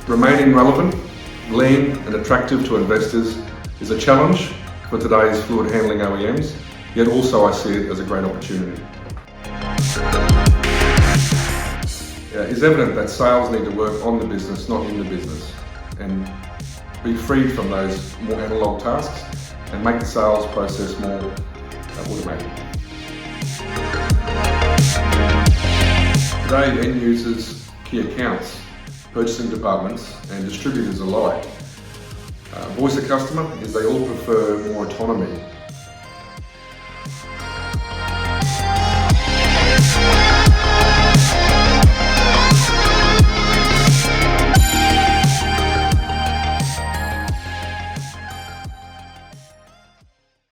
Remaining relevant, lean and attractive to investors is a challenge for today's fluid handling OEMs, yet also I see it as a great opportunity. It's evident that sales need to work on the business, not in the business, and be free from those more analogue tasks and make the sales process more automated. Today, end users, key accounts, purchasing departments and distributors alike voice a customer is they all prefer more autonomy